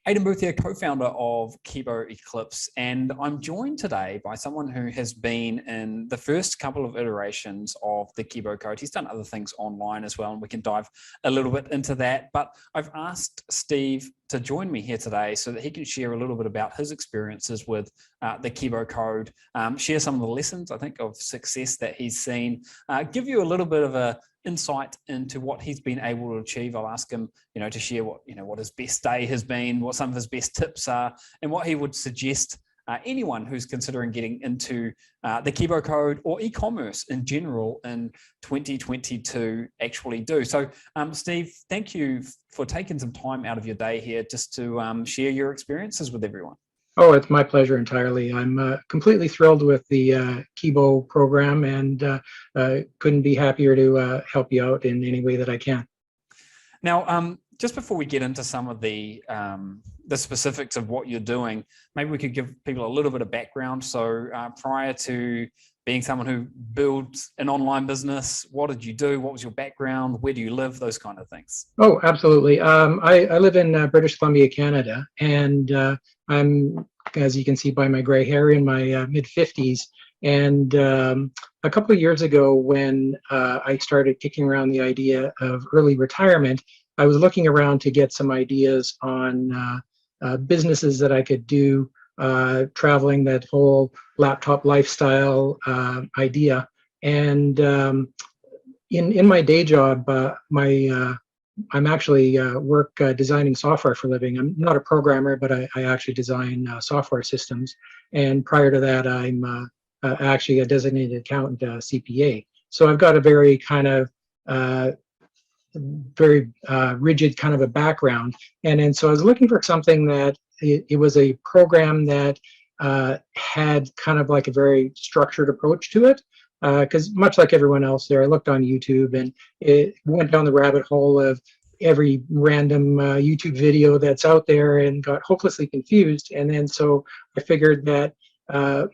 Aidan Booth here, co-founder of Kibo Eclipse, and I'm joined today by someone who has been in the first couple of iterations of the Kibo Code. He's done other things online as well, and we can dive a little bit into that. But I've asked Steve to join me here today so that he can share a little bit about his experiences with the Kibo Code, share some of the lessons, I think, of success that he's seen, give you a little bit of a insight into what he's been able to achieve. I'll ask him, to share what his best day has been, what some of his best tips are, and what he would suggest anyone who's considering getting into the Kibo Code or e-commerce in general in 2022 actually do. So, Steve, thank you for taking some time out of your day here just to share your experiences with everyone. Oh, it's my pleasure entirely. I'm completely thrilled with the Kibo program and couldn't be happier to help you out in any way that I can. Now, just before we get into some of the specifics of what you're doing, maybe we could give people a little bit of background. So prior to being someone who builds an online business, what did you do? What was your background? Where do you live? Those kind of things. Oh, absolutely. I live in British Columbia, Canada, and I'm, as you can see by my gray hair, in my mid-50s. And a couple of years ago, when I started kicking around the idea of early retirement, I was looking around to get some ideas on businesses that I could do, traveling, that whole laptop lifestyle idea. And in my day job, I'm actually work designing software for a living. I'm not a programmer, but I actually design software systems. And prior to that, I'm actually a designated accountant, CPA. So I've got a very kind of very rigid kind of a background. And so I was looking for something that it was a program that had kind of like a very structured approach to it. Because much like everyone else there, I looked on YouTube and it went down the rabbit hole of every random YouTube video that's out there and got hopelessly confused. And then so I figured that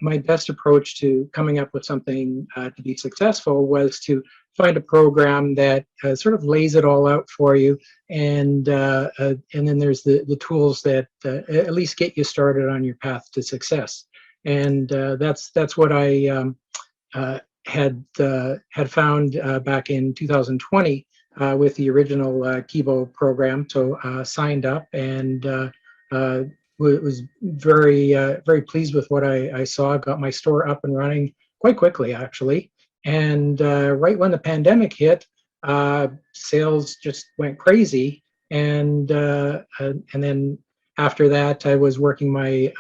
my best approach to coming up with something to be successful was to find a program that sort of lays it all out for you, and then there's the tools that at least get you started on your path to success. And that's what I had found back in 2020 with the original Kibo program. So signed up and was very pleased with what I saw. Got my store up and running quite quickly, actually. And right when the pandemic hit, sales just went crazy. And then after that, I was working my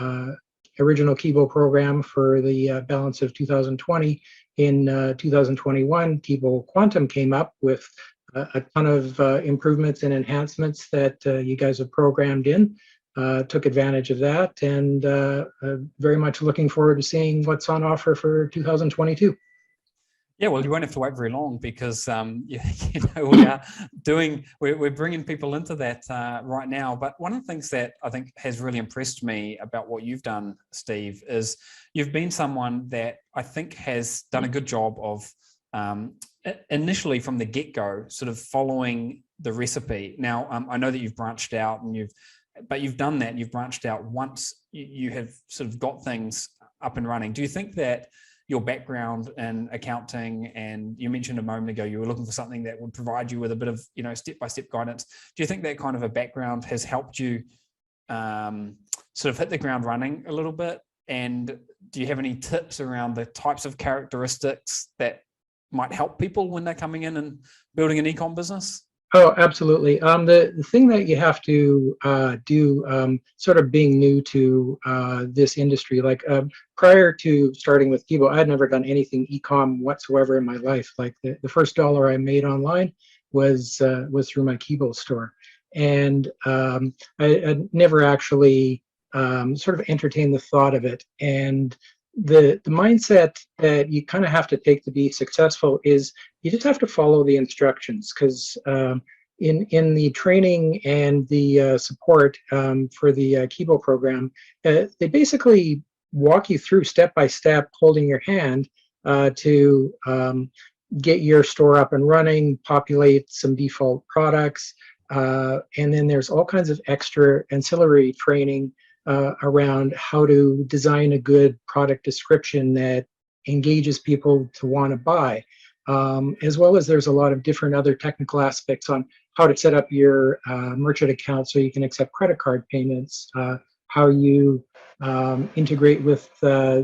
original Kibo program for the balance of 2020. In 2021, Kibo Quantum came up with a ton of improvements and enhancements that you guys have programmed in. Took advantage of that, and very much looking forward to seeing what's on offer for 2022. Yeah, well, you won't have to wait very long because we're bringing people into that right now. But one of the things that I think has really impressed me about what you've done, Steve, is you've been someone that I think has done a good job of initially from the get-go sort of following the recipe. Now, I know that you've branched out and you've done that. You've branched out once you have sort of got things up and running. Do you think that your background in accounting, and you mentioned a moment ago you were looking for something that would provide you with a bit of step-by-step guidance, do you think that kind of a background has helped you sort of hit the ground running a little bit? And do you have any tips around the types of characteristics that might help people when they're coming in and building an e-com business? Oh, absolutely. The thing that you have to do, sort of being new to this industry, like prior to starting with Kibo, I had never done anything e-com whatsoever in my life. Like the first dollar I made online was through my Kibo store, and I never actually sort of entertained the thought of it. And the mindset that you kind of have to take to be successful is you just have to follow the instructions, because in the training and the support for the Kibo program, they basically walk you through step by step, holding your hand to get your store up and running, populate some default products, And then there's all kinds of extra ancillary training around how to design a good product description that engages people to want to buy. As well as there's a lot of different other technical aspects on how to set up your merchant account so you can accept credit card payments, how you integrate with,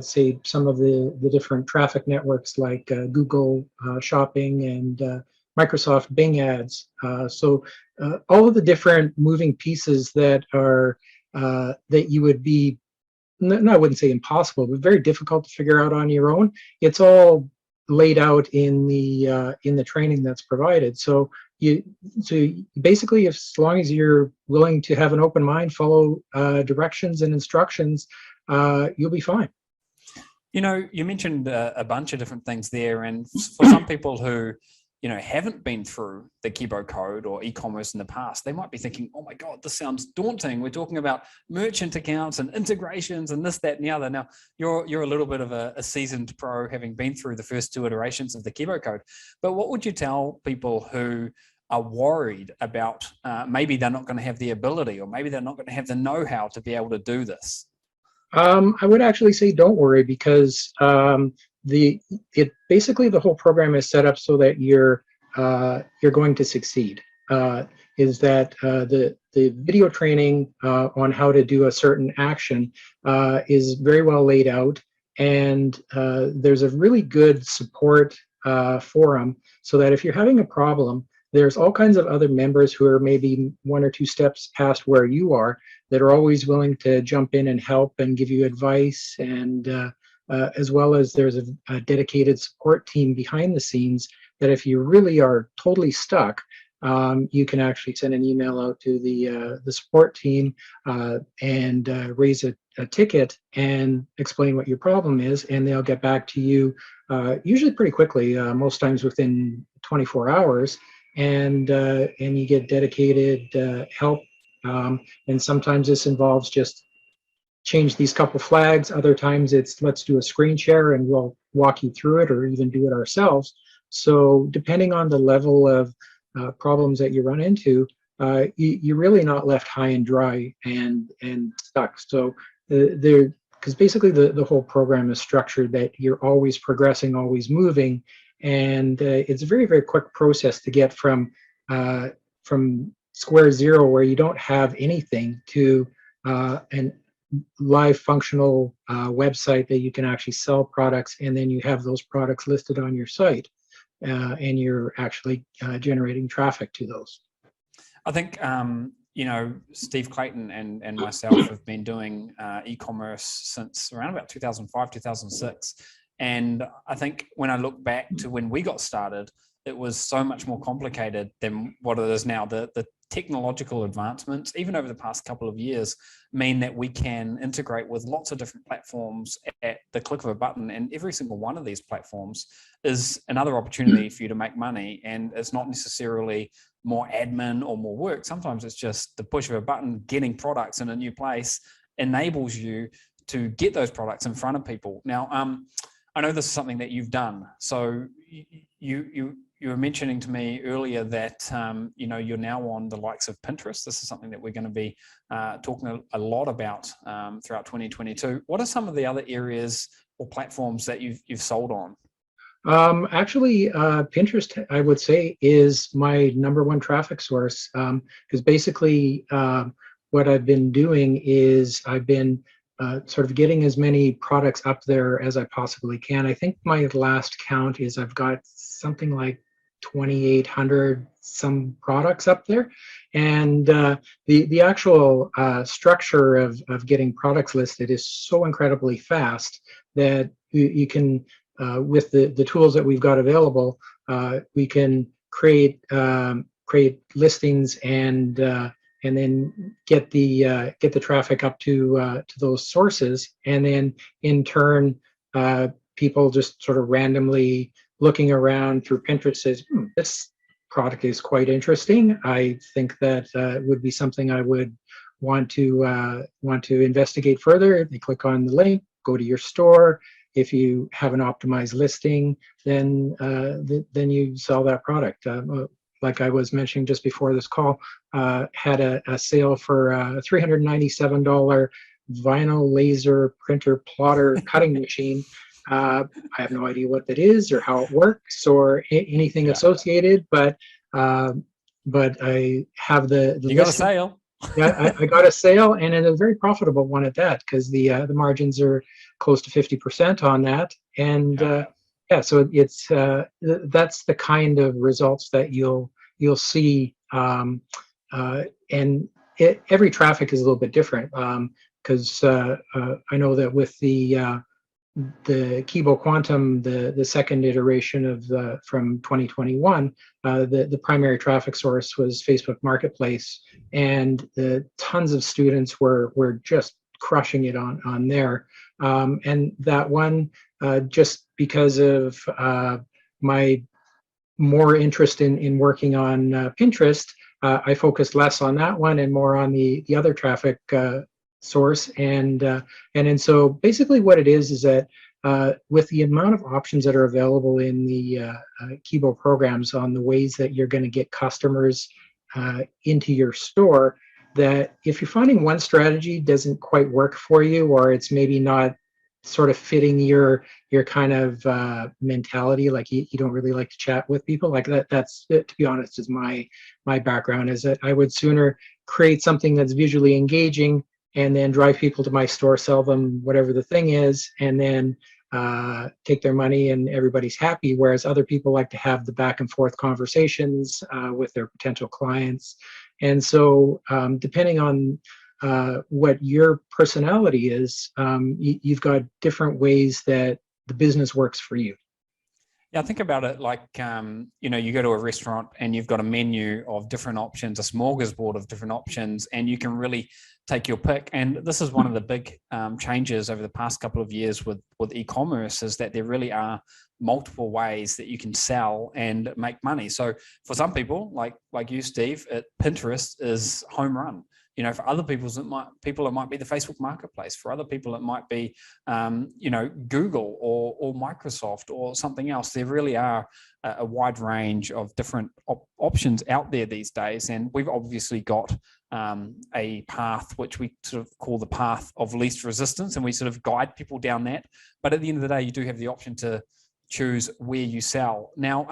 say, some of the different traffic networks like Google Shopping and Microsoft Bing ads. So all of the different moving pieces that are that you would be, no, I wouldn't say impossible, but very difficult to figure out on your own. It's all laid out in the training that's provided. So basically, as long as you're willing to have an open mind, follow directions and instructions, you'll be fine. You know, you mentioned a bunch of different things there, and for some people who, you know, haven't been through the Kibo code or e-commerce in the past, they might be thinking, oh my God, this sounds daunting. We're talking about merchant accounts and integrations and this, that, and the other. Now, you're a little bit of a seasoned pro, having been through the first 2 iterations of the Kibo code. But what would you tell people who are worried about maybe they're not going to have the ability, or maybe they're not going to have the know-how to be able to do this? I would actually say don't worry, because basically the whole program is set up so that you're going to succeed. Is that the video training on how to do a certain action is very well laid out, and there's a really good support forum, so that if you're having a problem, there's all kinds of other members who are maybe 1 or 2 steps past where you are, that are always willing to jump in and help and give you advice, and as well as there's a dedicated support team behind the scenes that if you really are totally stuck, you can actually send an email out to the support team and raise a ticket and explain what your problem is, and they'll get back to you usually pretty quickly, most times within 24 hours, and you get dedicated help. And sometimes this involves just change these couple flags. Other times it's let's do a screen share and we'll walk you through it, or even do it ourselves. So depending on the level of problems that you run into, you're really not left high and dry and stuck. So because basically the whole program is structured that you're always progressing, always moving, and it's a very, very quick process to get from square zero, where you don't have anything, to an live functional website that you can actually sell products, and then you have those products listed on your site, and you're actually generating traffic to those. I think you know, Steve Clayton and myself have been doing e-commerce since around about 2005, 2006. And I think when I look back to when we got started, it was so much more complicated than what it is now. The technological advancements, even over the past couple of years, mean that we can integrate with lots of different platforms at the click of a button. And every single one of these platforms is another opportunity for you to make money. And it's not necessarily more admin or more work. Sometimes it's just the push of a button, getting products in a new place enables you to get those products in front of people. Now, I know this is something that you've done. So you were mentioning to me earlier that you know, you're now on the likes of Pinterest. This is something that we're going to be talking a lot about throughout 2022. What are some of the other areas or platforms that you've sold on? Actually, Pinterest, I would say, is my #1 traffic source, because basically what I've been doing is I've been sort of getting as many products up there as I possibly can. I think my last count is I've got something like 2,800 some products up there, and the actual structure of getting products listed is so incredibly fast that you can, with the tools that we've got available, we can create listings and then get the traffic up to those sources, and then in turn people just sort of randomly looking around through Pinterest says, this product is quite interesting. I think that would be something I would want to investigate further. They click on the link, go to your store. If you have an optimized listing, then you sell that product. like I was mentioning just before this call, had a sale for a $397 vinyl laser printer plotter cutting machine. I have no idea what that is or how it works or anything associated, but I have the you got a sale. Yeah, I got a sale, and a very profitable one at that, because the margins are close to 50% on that, and yeah, so it's that's the kind of results that you'll see, and every traffic is a little bit different, because I know that with the Kibo Quantum, the second iteration of from 2021, the primary traffic source was Facebook Marketplace, and the tons of students were just crushing it on there. And that one, just because of my more interest in working on Pinterest, I focused less on that one and more on the other traffic source. And so basically what it is that with the amount of options that are available in the Kibo programs on the ways that you're going to get customers into your store, that if you're finding one strategy doesn't quite work for you, or it's maybe not sort of fitting your kind of mentality, like you don't really like to chat with people like that. That's, to be honest, is my background, is that I would sooner create something that's visually engaging and then drive people to my store, sell them whatever the thing is, and then take their money and everybody's happy. Whereas other people like to have the back and forth conversations with their potential clients. And so depending on what your personality is, you've got different ways that the business works for you. Yeah, think about it like, you go to a restaurant and you've got a menu of different options, a smorgasbord of different options, and you can really take your pick. And this is one of the big changes over the past couple of years with e-commerce, is that there really are multiple ways that you can sell and make money. So for some people, like you, Steve, Pinterest is home run. For other people, it might be the Facebook Marketplace. For other people, it might be, Google or Microsoft or something else. There really are a wide range of different options out there these days. And we've obviously got a path which we sort of call the path of least resistance, and we sort of guide people down that. But at the end of the day, you do have the option to choose where you sell. Now,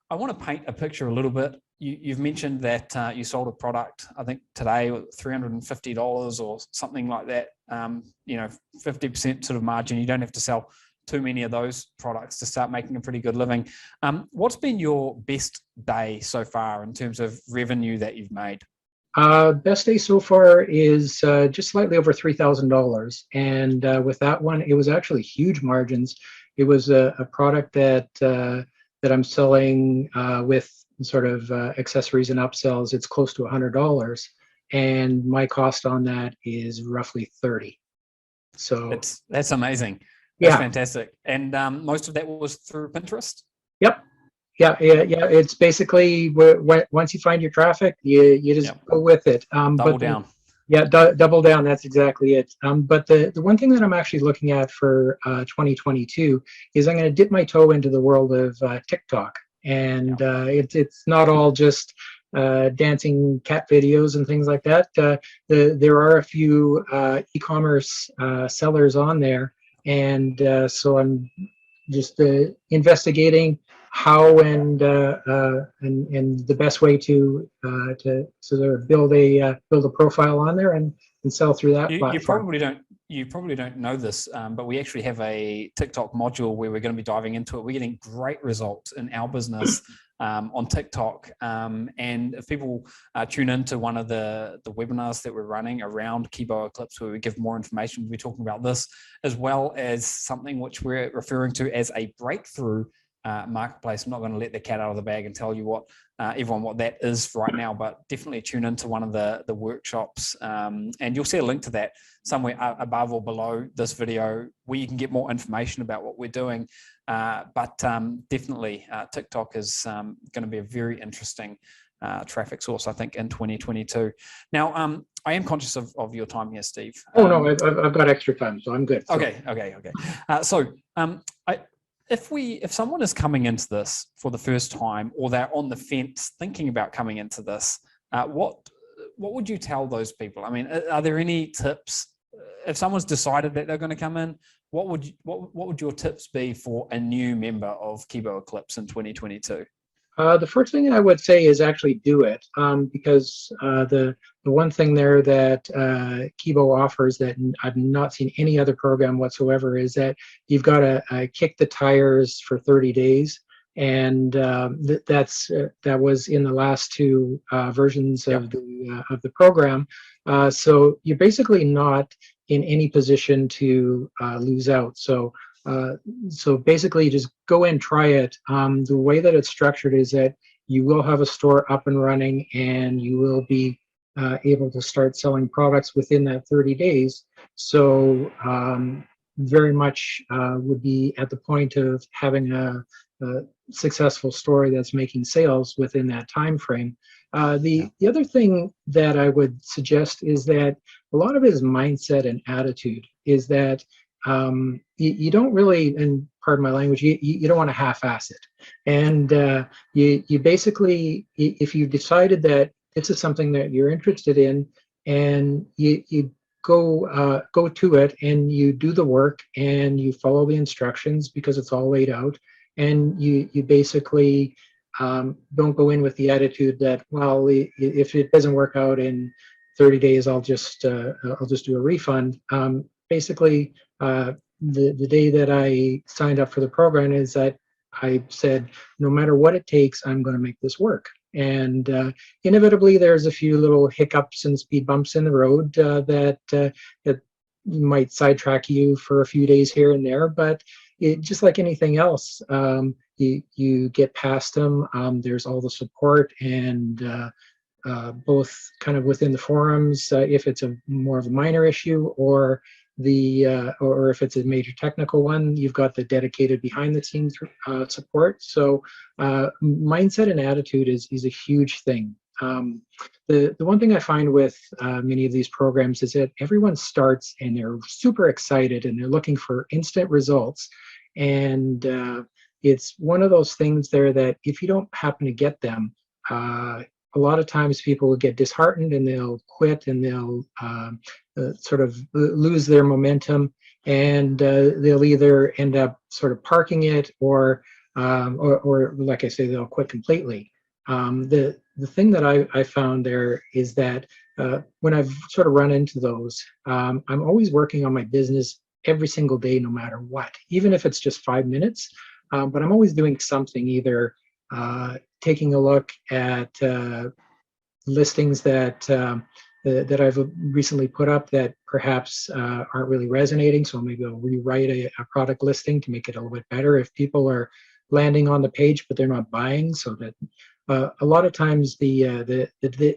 I want to paint a picture a little bit. You've mentioned that you sold a product, I think today, $350 or something like that. 50% sort of margin. You don't have to sell too many of those products to start making a pretty good living. What's been your best day so far in terms of revenue that you've made? Best day so far is just slightly over $3,000. And with that one, it was actually huge margins. It was a product that I'm selling with sort of accessories and upsells. It's close to $100, and my cost on that is roughly $30. So that's amazing. That's fantastic. And most of that was through Pinterest? Yep. Yeah. It's basically once you find your traffic, you just go with it. Double down. Yeah, double down. That's exactly it. But the one thing that I'm actually looking at for 2022 is I'm going to dip my toe into the world of TikTok. And it's not all just dancing cat videos and things like that. There are a few e-commerce sellers on there, and so I'm just investigating how and the best way to sort of build a profile on there and sell through that platform. You probably don't know this, but we actually have a TikTok module where we're going to be diving into it. We're getting great results in our business on TikTok. And if people tune into one of the webinars that we're running around Kibo Eclipse, where we give more information, we'll be talking about this, as well as something which we're referring to as a breakthrough marketplace. I'm not going to let the cat out of the bag and tell you everyone what that is right now, but definitely tune into one of the workshops, and you'll see a link to that somewhere above or below this video, where you can get more information about what we're doing. But definitely TikTok is going to be a very interesting traffic source, I think, in 2022. Now, I am conscious of your time here, Steve. Oh no, I've got extra time, so I'm good. So. Okay. So if someone is coming into this for the first time, or they're on the fence thinking about coming into this, what would you tell those people? I mean, are there any tips if someone's decided that they're going to come in? What would your tips be for a new member of Kibo Eclipse in 2022? The first thing I would say is actually do it, because the one thing there that Kibo offers that I've not seen any other program whatsoever is that you've got to kick the tires for 30 days. And that was in the last two versions of the program. So you're basically not in any position to lose out. So basically, just go and try it. The way that it's structured is that you will have a store up and running, and you will be able to start selling products within that 30 days. So very much would be at the point of having a successful store that's making sales within that time frame. The other thing that I would suggest is that a lot of it is mindset and attitude. Is that you don't really, and pardon my language, you don't want to half-ass it. And you basically, if you decided that this is something that you're interested in, and you go to it, and you do the work, and you follow the instructions because it's all laid out, and you basically don't go in with the attitude that, well, if it doesn't work out in 30 days, I'll just do a refund. Basically, the day that I signed up for the program is that I said, no matter what it takes, I'm going to make this work. And inevitably, there's a few little hiccups and speed bumps in the road that might sidetrack you for a few days here and there. But just like anything else, you get past them. There's all the support, and both kind of within the forums, if it's a more of a minor issue, or if it's a major technical one, you've got the dedicated behind the scenes support. So mindset and attitude is a huge thing. The one thing I find with many of these programs is that everyone starts and they're super excited and they're looking for instant results. And it's one of those things there that if you don't happen to get them, a lot of times people will get disheartened and they'll quit, and they'll sort of lose their momentum, and they'll either end up sort of parking it, or like I say, they'll quit completely. The thing that I found there is that when I've sort of run into those, I'm always working on my business every single day, no matter what, even if it's just 5 minutes. But I'm always doing something, either taking a look at listings that I've recently put up that perhaps aren't really resonating. So maybe I'll rewrite a product listing to make it a little bit better if people are landing on the page but they're not buying. So that a lot of times the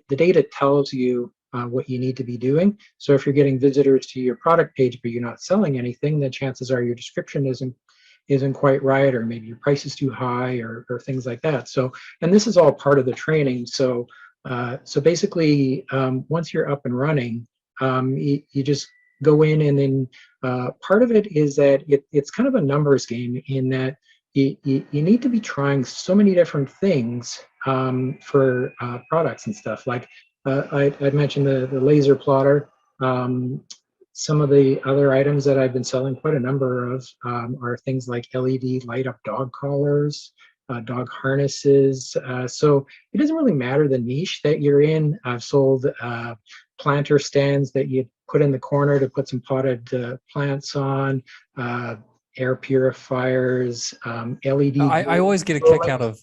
data tells you what you need to be doing. So if you're getting visitors to your product page but you're not selling anything, then chances are your description isn't quite right, or maybe your price is too high, or things like that. So, and this is all part of the training. So basically, once you're up and running, you just go in, and then part of it is that it's kind of a numbers game, in that you need to be trying so many different things for products and stuff. Like I mentioned the laser plotter. Some of the other items that I've been selling quite a number of are things like LED light up dog collars, dog harnesses. So it doesn't really matter the niche that you're in. I've sold planter stands that you put in the corner to put some potted plants on, air purifiers, LED. I always get a kick out of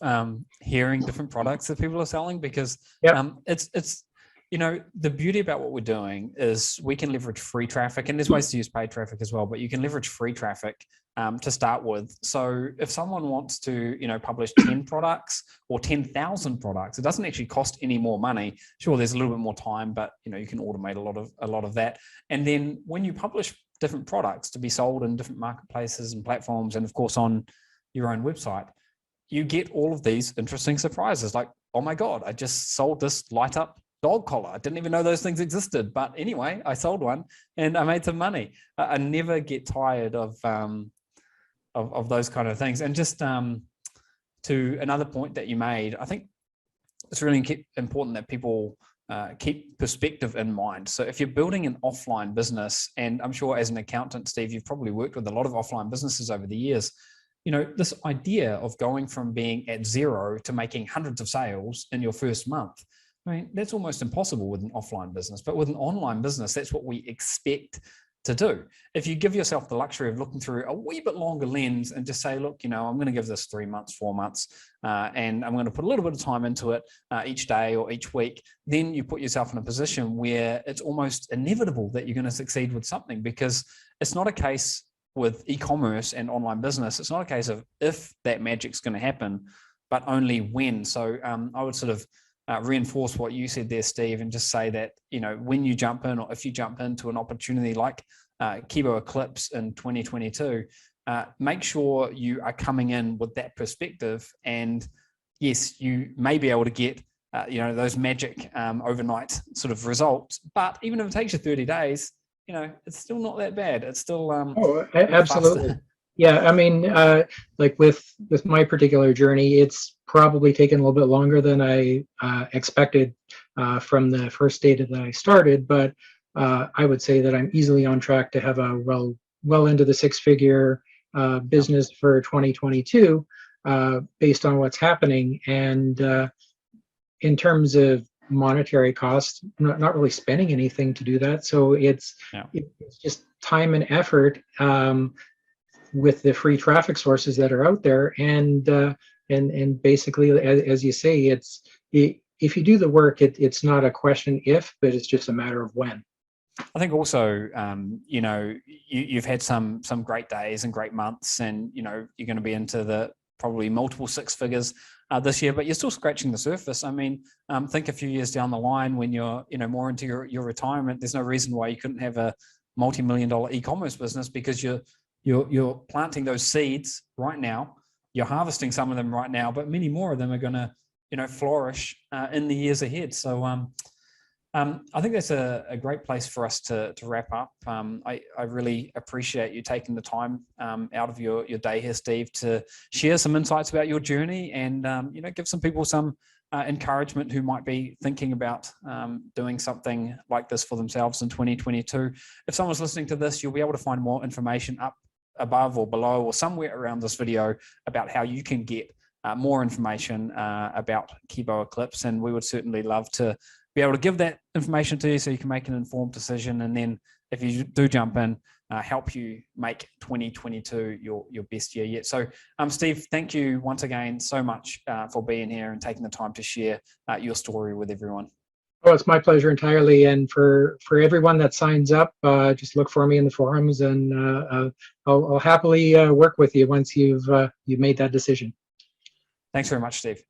hearing different products that people are selling, because it's the beauty about what we're doing is we can leverage free traffic, and there's ways to use paid traffic as well, but you can leverage free traffic to start with. So if someone wants to, publish 10 products or 10,000 products, it doesn't actually cost any more money. Sure, there's a little bit more time, but you can automate a lot of that. And then when you publish different products to be sold in different marketplaces and platforms, and of course on your own website, you get all of these interesting surprises. Like, oh my God, I just sold this light up dog collar. I didn't even know those things existed, but anyway, I sold one and I made some money. I never get tired of of those kind of things. And just to another point that you made, I think it's really important that people keep perspective in mind. So if you're building an offline business, and I'm sure as an accountant, Steve, you've probably worked with a lot of offline businesses over the years, you know, this idea of going from being at zero to making hundreds of sales in your first month, I mean, that's almost impossible with an offline business. But with an online business, that's what we expect to do. If you give yourself the luxury of looking through a wee bit longer lens and just say, look, you know, I'm going to give this 3 months, 4 months, and I'm going to put a little bit of time into it each day or each week, then you put yourself in a position where it's almost inevitable that you're going to succeed with something, because it's not a case with e-commerce and online business. It's not a case of if that magic's going to happen, but only when. So I would sort of reinforce what you said there, Steve, and just say that, you know, when you jump in, or if you jump into an opportunity like Kibo Eclipse in 2022, make sure you are coming in with that perspective. And yes, you may be able to get, you know, those magic overnight sort of results, but even if it takes you 30 days, you know, it's still not that bad. It's still absolutely. Faster. Yeah, I mean, like with my particular journey, it's probably taken a little bit longer than I expected from the first data that I started, but I would say that I'm easily on track to have a well into the six-figure business for 2022 based on what's happening. And in terms of monetary costs, I'm not really spending anything to do that. So it's just time and effort with the free traffic sources that are out there, and basically, as you say, if you do the work, it's not a question if, but it's just a matter of when. I think also, you know, you've had some great days and great months, and you know you're going to be into the probably multiple six figures this year, but you're still scratching the surface. I mean, think a few years down the line when you're, you know, more into your retirement. There's no reason why you couldn't have a multi-million-dollar e-commerce business, because you're planting those seeds right now. You're harvesting some of them right now, but many more of them are going to, you know, flourish in the years ahead. So I think that's a great place for us to wrap up. I really appreciate you taking the time out of your day here, Steve, to share some insights about your journey, and you know, give some people some encouragement who might be thinking about doing something like this for themselves in 2022. If someone's listening to this, you'll be able to find more information up above or below or somewhere around this video about how you can get more information about Kibo Eclipse, and we would certainly love to be able to give that information to you so you can make an informed decision, and then if you do jump in, help you make 2022 your best year yet. So Steve, thank you once again so much for being here and taking the time to share your story with everyone. Oh, it's my pleasure entirely. And for everyone that signs up, just look for me in the forums, and I'll happily work with you once you've made that decision. Thanks very much, Steve.